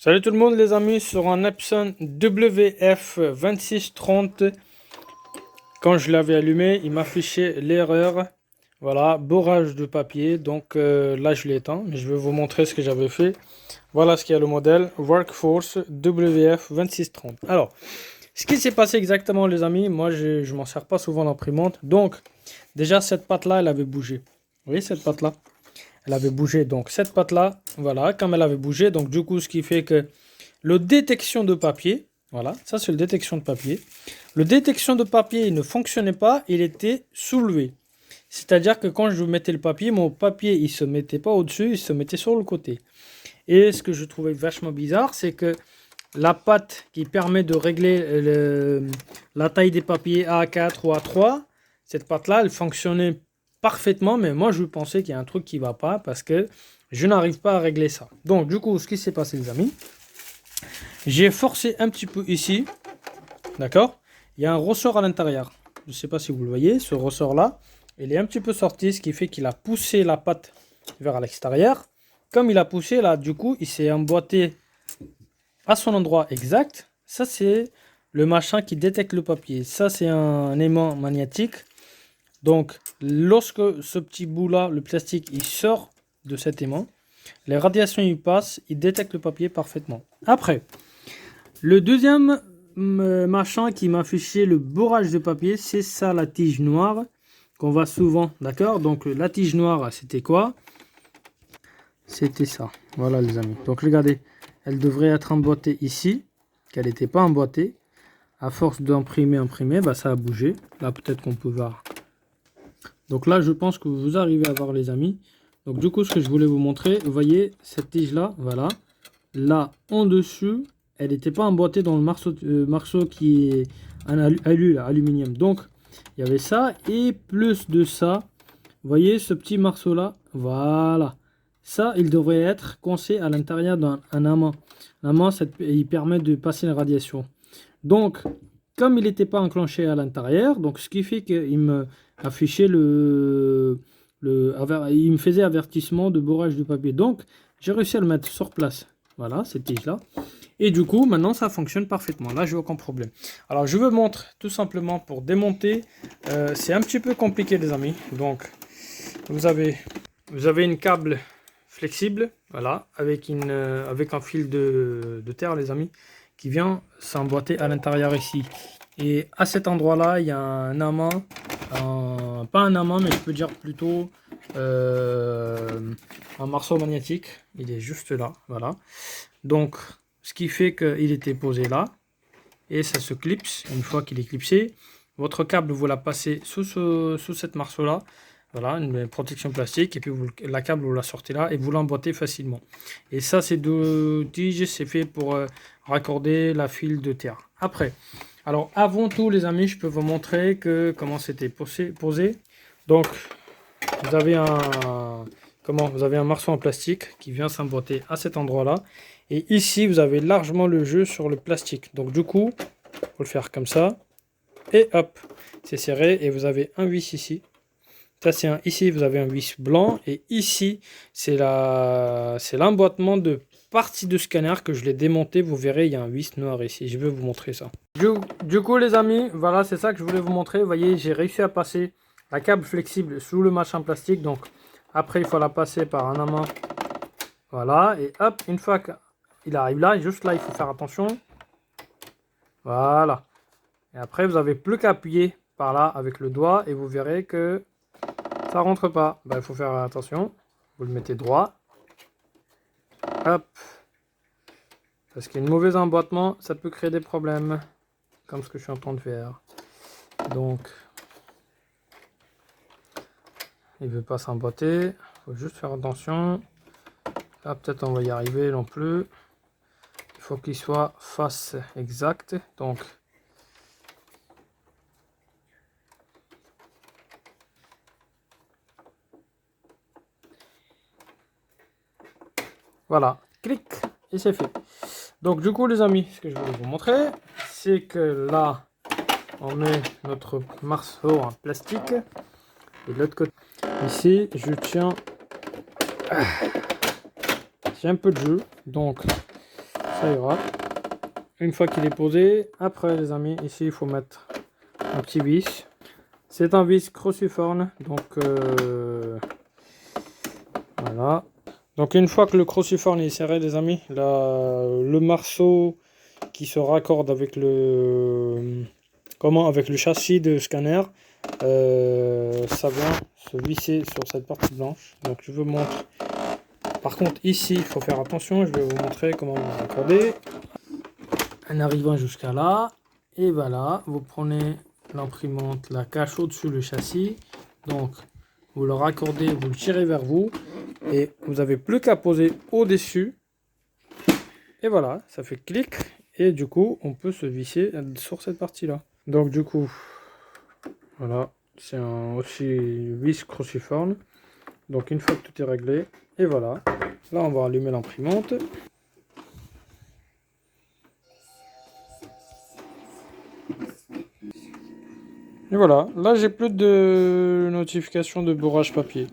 Salut tout le monde les amis, sur un Epson WF2630, quand je l'avais allumé, il m'affichait l'erreur, voilà, bourrage de papier, donc là je l'ai éteint, mais je vais vous montrer ce que j'avais fait. Voilà ce qu'il y a le modèle Workforce WF2630. Alors, ce qui s'est passé exactement les amis, moi je m'en sers pas souvent l'imprimante, donc déjà cette patte là elle avait bougé, vous voyez cette patte là? Elle avait bougé, donc cette patte là, voilà, comme elle avait bougé, donc du coup ce qui fait que le détection de papier, voilà, ça c'est le détection de papier. Le détection de papier il ne fonctionnait pas, il était soulevé. C'est-à-dire que quand je mettais le papier, mon papier il se mettait pas au-dessus, il se mettait sur le côté. Et ce que je trouvais vachement bizarre, c'est que la patte qui permet de régler la taille des papiers A4 ou A3, cette patte là elle fonctionnait parfaitement, mais moi je pensais qu'il y a un truc qui va pas parce que je n'arrive pas à régler ça. Donc du coup ce qui s'est passé les amis, j'ai forcé un petit peu ici, d'accord, il y a un ressort à l'intérieur, je ne sais pas si vous le voyez, ce ressort là il est un petit peu sorti, ce qui fait qu'il a poussé la patte vers l'extérieur. Comme il a poussé là, du coup il s'est emboîté à son endroit exact. Ça c'est le machin qui détecte le papier, ça c'est un aimant magnétique. Donc, lorsque ce petit bout-là, le plastique, il sort de cet aimant, les radiations y passent, il détecte le papier parfaitement. Après, le deuxième machin qui m'a affiché le bourrage de papier, c'est ça, la tige noire, qu'on voit souvent, d'accord? Donc, la tige noire, c'était quoi? C'était ça, voilà les amis. Donc, regardez, elle devrait être emboîtée ici, qu'elle n'était pas emboîtée. À force d'imprimer, bah, ça a bougé. Là, peut-être qu'on peut voir. Donc là, je pense que vous arrivez à voir les amis. Donc du coup, ce que je voulais vous montrer, vous voyez cette tige là, voilà. Là, en dessus, elle n'était pas emboîtée dans le morceau qui est un aluminium. Donc, il y avait ça. Et plus de ça, vous voyez ce petit morceau là, voilà. Ça, il devrait être coincé à l'intérieur d'un aimant. L'aimant, il permet de passer la radiation. Donc, comme il n'était pas enclenché à l'intérieur, donc ce qui fait qu'il me affichait il me faisait avertissement de bourrage de papier. Donc, j'ai réussi à le mettre sur place. Voilà, cette tige-là. Et du coup, maintenant, ça fonctionne parfaitement. Là, je n'ai aucun problème. Alors, je vous montre tout simplement pour démonter. C'est un petit peu compliqué, les amis. Donc, vous avez une câble flexible, voilà, avec un fil de terre, les amis, qui vient s'emboîter à l'intérieur ici. Et à cet endroit-là, il y a un aimant, pas un aimant, mais je peux dire plutôt un morceau magnétique. Il est juste là, voilà. Donc, ce qui fait qu'il était posé là, et ça se clipse. Une fois qu'il est clipsé, votre câble, vous la passez sous cette morceau-là. Voilà, une protection plastique, et puis la câble, vous la sortez là, et vous l'emboîtez facilement. Et ça, c'est deux tiges, c'est fait pour raccorder la file de terre. Après, alors avant tout, les amis, je peux vous montrer comment c'était posé. Donc, vous avez un morceau en plastique qui vient s'emboîter à cet endroit-là. Et ici, vous avez largement le jeu sur le plastique. Donc, du coup, il faut le faire comme ça. Et hop, c'est serré, et vous avez un vis ici. Ça, ici, vous avez un vis blanc, et ici, c'est l'emboîtement de partie de scanner que je l'ai démonté. Vous verrez, il y a un vis noir ici. Je vais vous montrer ça. Du coup, les amis, voilà, c'est ça que je voulais vous montrer. Vous voyez, j'ai réussi à passer la câble flexible sous le machin plastique. Donc, après, il faut la passer par un aimant. Voilà, et hop, une fois qu'il arrive là, juste là, il faut faire attention. Voilà. Et après, vous n'avez plus qu'à appuyer par là avec le doigt, et vous verrez que ça rentre pas. Il faut faire attention. Vous le mettez droit. Hop. Parce qu'il y a une mauvaise emboîtement, ça peut créer des problèmes. Comme ce que je suis en train de faire. Donc, il ne veut pas s'emboîter. Il faut juste faire attention. Là, peut-être on va y arriver non plus. Il faut qu'il soit face exacte. Donc, voilà, clic, et c'est fait. Donc du coup les amis, ce que je voulais vous montrer, c'est que là, on met notre morceau en plastique. Et de l'autre côté, ici, je tiens... J'ai un peu de jeu, donc ça ira. Une fois qu'il est posé, après les amis, ici il faut mettre un petit vis. C'est un vis cruciforme, donc voilà. Donc une fois que le cruciforme est serré les amis, le marceau qui se raccorde avec avec le châssis de scanner, ça vient se visser sur cette partie blanche. Donc je vous montre. Par contre ici il faut faire attention, je vais vous montrer comment vous raccorder. En arrivant jusqu'à là, et voilà, vous prenez l'imprimante, la cache au-dessus le châssis, donc vous le raccordez, vous le tirez vers vous, et vous n'avez plus qu'à poser au-dessus, et voilà, ça fait clic, et du coup, on peut se visser sur cette partie-là. Donc du coup, voilà, c'est aussi vis cruciforme, donc une fois que tout est réglé, et voilà, là on va allumer l'imprimante. Et voilà, là j'ai plus de notification de bourrage papier.